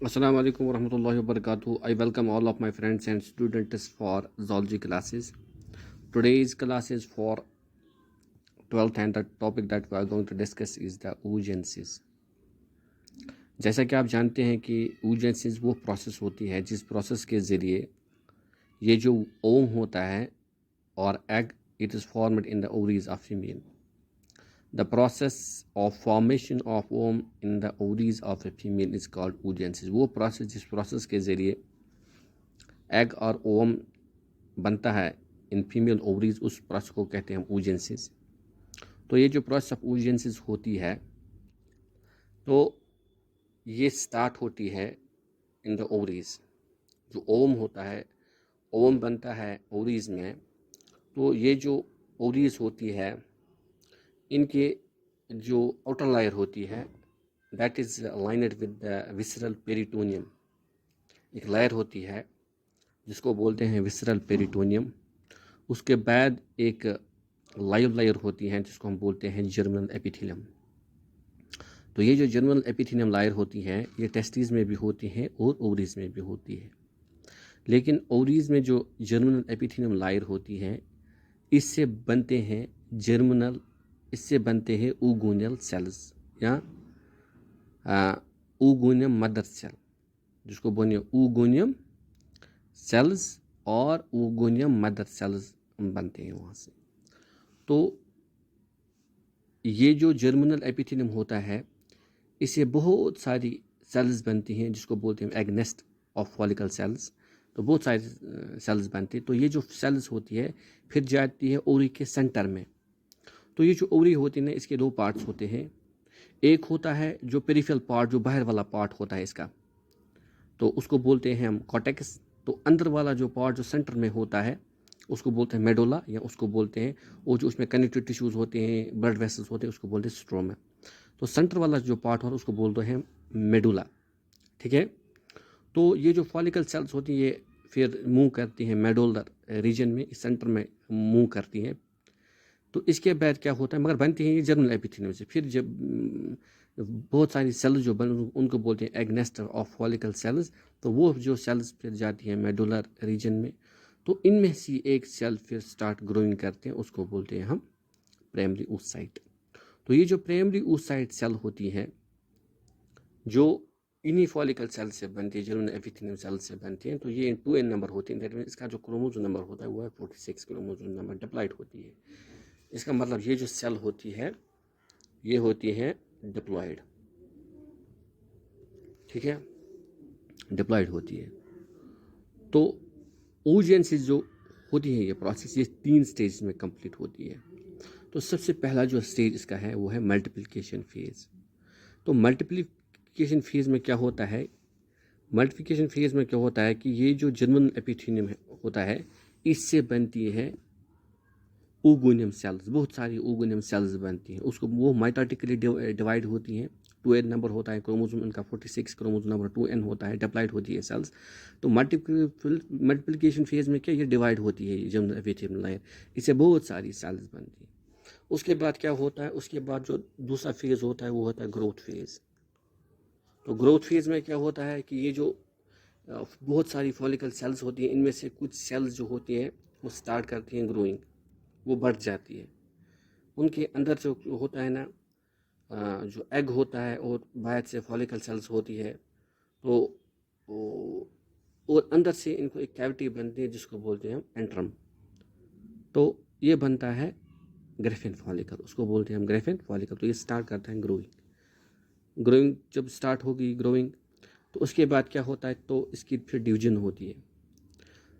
Assalamu alaikum warahmatullahi wabarakatuh. I welcome all of my friends and students for zoology classes. Today's class is for 12th and the topic that we are going to discuss is the oogenesis. जैसा कि आप जानते हैं कि oogenesis वो process होती है जिस प्रोसेस के ज़रिए ये जो ओम होता है और egg it is formed in the ovaries of female. The process of formation of ovum in the ovaries of a female is called oogenesis. वो प्रोसेस जिस प्रोसेस के ज़रिए एग और ओवम बनता है इन फीमेल ओवरीज उस process को कहते हैं हम oogenesis. तो ये जो प्रोसेस ऑफ oogenesis होती है तो ये स्टार्ट होती है इन द ओवरीज. जो ओवम होता है ओवम बनता है ओवरीज में. तो ये जो ओवरीज होती है इनके जो आउटर लायर होती है that is lined with the visceral peritoneum. एक लायर होती है जिसको बोलते हैं विसरल पेरिटोनियम. उसके बाद एक लाइव लायर होती है जिसको हम बोलते हैं जर्मिनल एपिथेलियम. तो ये जो जर्मिनल एपिथेलियम लायर होती है ये टेस्टिस में भी होती है और ओवरीज में भी होती है. लेकिन ओवरीज में जो जर्मिनल एपिथेलियम लायर होती है इससे बनते हैं जर्मिनल इससे बनते हैं oogonal सेल्स या oogonum मदर सेल जिसको बोलिए oogonum सेल्स और oogonum मदर सेल्स बनते हैं वहाँ से. तो ये जो जर्मिनल एपिथेलियम होता है इससे बहुत सारी सेल्स बनती हैं जिसको बोलते हैं egg nest of follicle sales. तो बहुत सारी सेल्स बनती हैं. तो ये जो सेल्स होती है फिर जाती है ओवरी के सेंटर में. तो ये जो ओवरी होती है ना इसके दो पार्ट्स होते हैं. एक होता है जो पेरिफेरल पार्ट जो बाहर वाला पार्ट होता है इसका तो उसको बोलते हैं हम कॉर्टेक्स. तो अंदर वाला जो पार्ट जो सेंटर में होता है उसको बोलते हैं मेडुला या उसको बोलते हैं वो जो उसमें कनेक्टिव टिश्यूज़ होते हैं ब्लड वेसल्स होते हैं उसको बोलते हैं स्ट्रोमा. तो सेंटर वाला जो पार्ट होता है उसको बोलते हैं मेडुला. ठीक है. तो ये जो फॉलिकल सेल्स होती हैं ये फिर मूव करती हैं मेडुलर रीजन में इस सेंटर में मूव करती हैं. तो इसके बाद क्या होता है मगर बनती हैं ये जर्मिनल एपिथेलियम से. फिर जब बहुत सारी सेल्स जो बन उनको बोलते हैं egg nest of follicle sales. तो वो जो सेल्स फिर जाती हैं मेडुलर रीजन में. तो इनमें से एक सेल फिर स्टार्ट ग्रोइंग करते हैं उसको बोलते हैं हम प्राइमरी oocyte. तो ये जो प्राइमरी oocyte सेल होती है जो इन्हीं फॉलिकल सेल से बनती है जर्मिनल एपिथेलियम सेल से बनती हैं. तो ये 2n नंबर होती है. दैट मीन इसका जो क्रोमोसोम नंबर होता है वो है 46 क्रोमोसोम नंबर डिप्लॉइड होती है. इसका मतलब ये जो सेल होती है ये होती है डिप्लॉइड. ठीक है. डिप्लॉइड होती है. तो oogenesis जो होती है ये प्रोसेस ये 3 स्टेज में कंप्लीट होती है. तो सबसे पहला जो स्टेज इसका है वो है मल्टीप्लिकेशन फेज. तो मल्टीप्लिकेशन फेज में क्या होता है मल्टीप्लिकेशन फेज में क्या होता है कि ये जो जर्मिनल एपिथेलियम होता है इससे बनती है oogonum सेल्स. बहुत सारी oogonum सेल्स बनती हैं. उसको वो माइटोटिकली डिवाइड होती हैं. 2n नंबर होता है क्रोमोसोम इनका 46 क्रोमोसोम नंबर 2n होता है. डिप्लॉइड होती है सेल्स. तो मल्टीप्लिकेशन फेज में क्या ये डिवाइड होती है जर्मिनल एपिथेलियम लायर. इससे बहुत सारी सेल्स बनती हैं. उसके बाद क्या होता है उसके बाद जो दूसरा फेज होता है वो होता है ग्रोथ फेज. तो ग्रोथ फेज में क्या होता है कि ये जो बहुत सारी फॉलिकल सेल्स होती हैं इनमें से कुछ सेल्स जो होती हैं वो स्टार्ट करती हैं ग्रोइंग. वो बढ़ जाती है. उनके अंदर जो होता है ना जो एग होता है और बाहर से फॉलिकल सेल्स होती है. तो और अंदर से इनको एक कैविटी बनती है जिसको बोलते हैं हम एंट्रम. तो ये बनता है ग्रेफिन फॉलिकल. उसको बोलते हैं हम ग्रेफिन फॉलिकल. तो ये स्टार्ट करता है ग्रोइंग जब स्टार्ट होगी ग्रोइंग तो उसके बाद क्या होता है तो इसकी फिर डिवीजन होती है.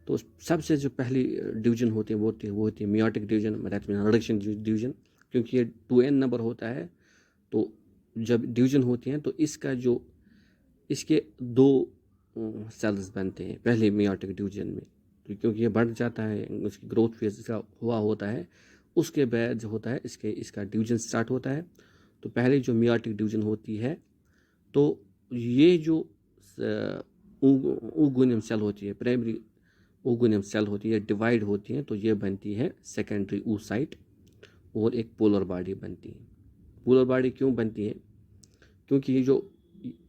तो सबसे जो पहली डिवीजन होती है वो होती है meiotic division that mean reduction division. क्योंकि ये 2n नंबर होता है तो जब डिवीजन होती हैं तो इसका जो इसके दो सेल्स बनते हैं पहले मियोटिक डिवीजन में. तो क्योंकि ये बढ़ जाता है उसकी ग्रोथ फेज इसका हुआ होता है उसके बाद जो होता है इसका डिवीजन स्टार्ट होता है. तो पहले जो मियोटिक डिवीजन होती है तो ये जो oogonum सेल होती है प्राइमरी oogonum सेल होती है डिवाइड होती है. तो ये बनती है सेकेंडरी oocyte और एक पोलर बॉडी बनती है. पोलर बॉडी क्यों बनती है क्योंकि ये जो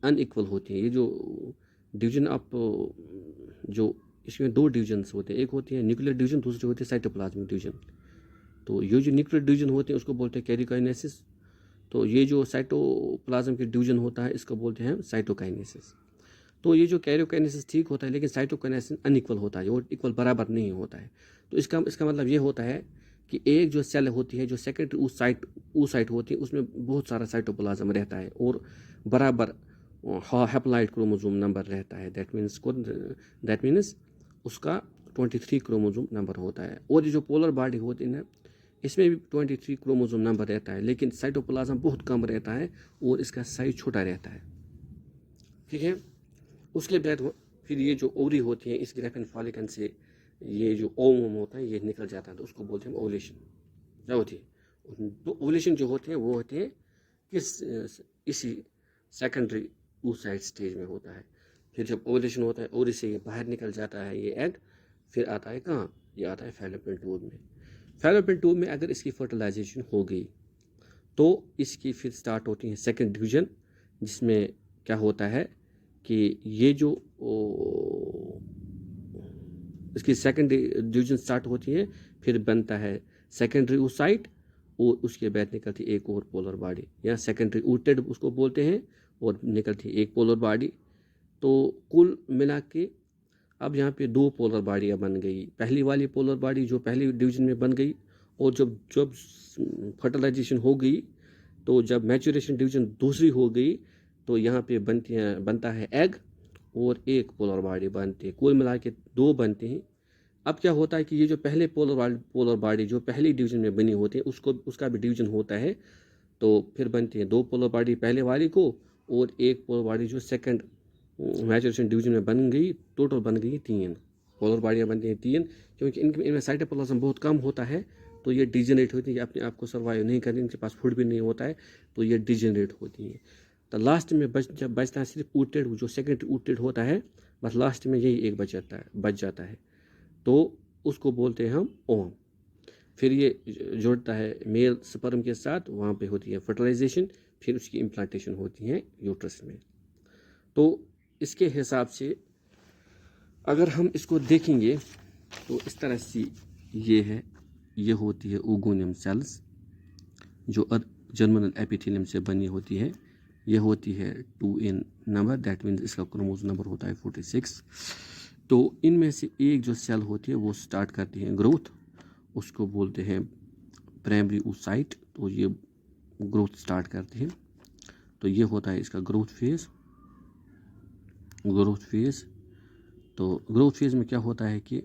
अनइक्वल होती है ये जो डिवीजन ऑफ जो इसमें दो डिवीजन्स होते हैं, एक होती है न्यूक्लियर डिवीजन, दूसरी होती है साइटोप्लाज्मिक डिवीजन। तो ये जो न्यूक्लियर डिवीजन होते हैं उसको बोलते हैं कैरियोकाइनेसिस। तो ये जो साइटोप्लाज्म की डिवीजन होता है इसको बोलते हैं साइटोकाइनेसिस। तो ये जो कैरियोकाइनेसिस ठीक होता है, लेकिन साइटोकाइनेसिस अनइक्वल होता है, वो इक्वल बराबर नहीं होता है। तो इसका मतलब ये होता है कि एक जो सेल होती है जो सेकेंडरी ऊ साइट होती है उसमें बहुत सारा साइटोप्लाज्म रहता है और बराबर हैप्लॉइड क्रोमोसोम नंबर रहता है। दैट मीन्स उसका 23 क्रोमोसोम नंबर होता है। और ये जो पोलर बॉडी होती है ना, इसमें भी 23 क्रोमोसोम नंबर रहता है, लेकिन साइटोप्लाज्म बहुत कम रहता है और इसका साइज छोटा रहता है। ठीक है। उसके बाद फिर ये जो ओवरी होती है, इस ग्रेफिन फॉलिकल से ये जो ओवम होता है ये निकल जाता है, तो उसको बोलते हैं ओवुलेशन। क्या होती है? तो ओवुलेशन जो होते हैं वो होते हैं किस इसी सेकेंडरी oocyte स्टेज में होता है। फिर जब ओवुलेशन होता है ओवरी से ये बाहर निकल जाता है ये एग, फिर आता है कहाँ? ये आता है फैलोपियन ट्यूब में। फैलोपियन ट्यूब में अगर इसकी फर्टिलाइजेशन हो गई तो इसकी फिर स्टार्ट होती है सेकेंड डिवीजन, जिसमें क्या होता है कि ये जो इसकी सेकेंड डिवीजन स्टार्ट होती है, फिर बनता है सेकेंडरी oocyte और उसके बाद निकलती एक और पोलर बॉडी या सेकेंडरी ooted उसको बोलते हैं, और निकलती एक पोलर बॉडी। तो कुल मिला के अब यहाँ पे दो पोलर बॉडियाँ बन गई। पहली वाली पोलर बॉडी जो पहली डिवीजन में बन गई, और जब जब फर्टिलाइजेशन हो गई तो जब मैचुरेशन डिवीजन दूसरी हो गई तो यहाँ पे बनता है एग और एक पोलर बॉडी बनती है। कुल मिला के दो बनते हैं। अब क्या होता है कि ये जो पहले पोलर बॉडी जो पहली डिवीजन में बनी होती है उसका भी डिवीजन होता है, तो फिर बनती है दो पोलर बॉडी पहले वाली को और एक पोलर बॉडी जो सेकंड मैचुरेशन डिवीजन में बन गई। टोटल बन गई 3 पोलर बॉडियाँ बनती हैं 3, क्योंकि इनमें साइटोप्लाज्म बहुत कम होता है, तो ये डिजेनरेट होती है, अपने आप को सर्वाइव नहीं करती, इनके पास फूड भी नहीं होता है, तो ये डिजेनरेट होती हैं। तो लास्ट में जब बचता है सिर्फ ooted, जो सेकेंड ooted होता है, बस लास्ट में यही एक बच जाता है, तो उसको बोलते हैं हम ओवम। फिर ये जुड़ता है मेल स्पर्म के साथ, वहाँ पे होती है फर्टिलाइजेशन, फिर उसकी इम्प्लांटेशन होती है यूट्रस में। तो इसके हिसाब से अगर हम इसको देखेंगे तो इस तरह से ये है, ये होती है ओगोनियम सेल्स जो जर्मिनल एपिथेलियम से बनी होती है। ये होती है 2 in नंबर, दैट मीन्स इसका क्रोमोसोम नंबर होता है 46। तो इनमें से एक जो सेल होती है वो स्टार्ट करती है ग्रोथ, उसको बोलते हैं प्राइमरी oocyte। तो ये ग्रोथ स्टार्ट करती है, तो ये होता है इसका ग्रोथ फेज। तो ग्रोथ फेज में क्या होता है कि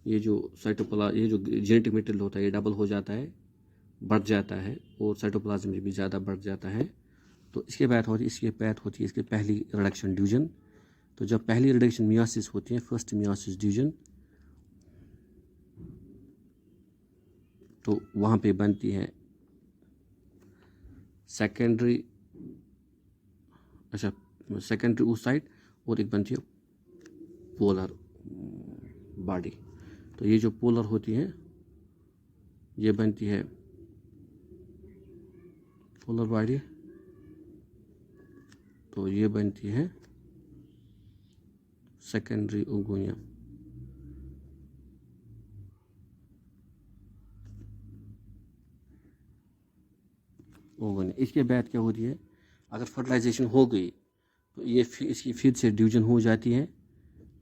ये जो ये जो जेनेटिक मटेरियल होता है ये डबल हो जाता है, बढ़ जाता है, और साइटोप्लाज्म में भी ज़्यादा बढ़ जाता है। तो इसके बाद होती है इसकी पहली रिडक्शन डिवीजन। तो जब पहली रिडक्शन मियोसिस होती है, फर्स्ट मियोसिस डिवीजन, तो वहाँ पे बनती है सेकेंडरी oocyte और एक बनती है पोलर बॉडी। तो ये जो पोलर होती है ये बनती है पोलर बॉडी, तो ये बनती है सेकेंडरी ओगोनियम। इसके बाद क्या होती है, अगर फर्टिलाइजेशन हो गई तो ये इसकी फिर से डिवीजन हो जाती है,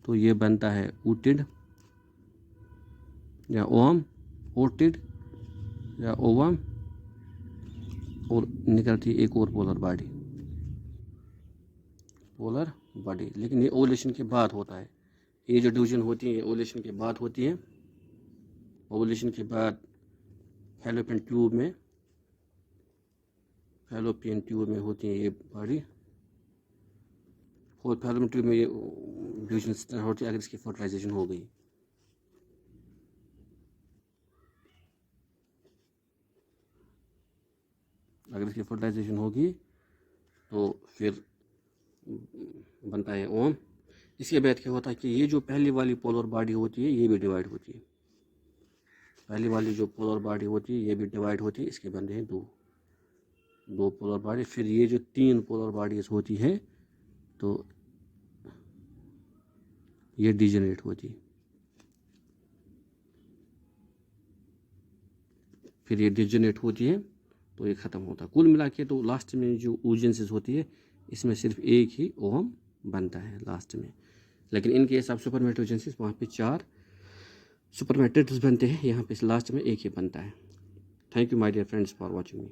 तो ये बनता है ooted या ओवम, ooted या ओवम, और निकलती है एक और पोलर बॉडी। लेकिन ये ओवुलेशन के बाद होता है। ये जो डिवीजन होती है ओवुलेशन के बाद होती है। ओवुलेशन के बाद फैलोपियन ट्यूब में होती है ये बॉडी, और फैलोपियन ट्यूब में ये डिवीजन स्टार्ट होती है अगर इसकी फर्टिलाइजेशन हो गई। अगर इसकी फर्टिलाइजेशन होगी तो फिर बनता है ओवम। इसके बाद क्या होता है कि ये जो पहली वाली पोलर बॉडी होती है ये भी डिवाइड होती है। पहली वाली जो पोलर बॉडी होती है ये भी डिवाइड होती है, इसके बनते हैं दो पोलर बॉडी। फिर ये जो 3 पोलर बॉडीज होती है, तो ये डिजेनरेट होती है, फिर ये डिजेनरेट होती है तो ये ख़त्म होता है। कुल मिला के तो लास्ट में जो ओजेंसिस होती है इसमें सिर्फ एक ही ओहम बनता है लास्ट में, लेकिन इन केस ऑफ सुपरमेटेड ओजेंसिस वहाँ पे 4 सुपरमेटेड्स बनते हैं, यहाँ पे लास्ट में एक ही बनता है। Thank you my dear friends for watching me.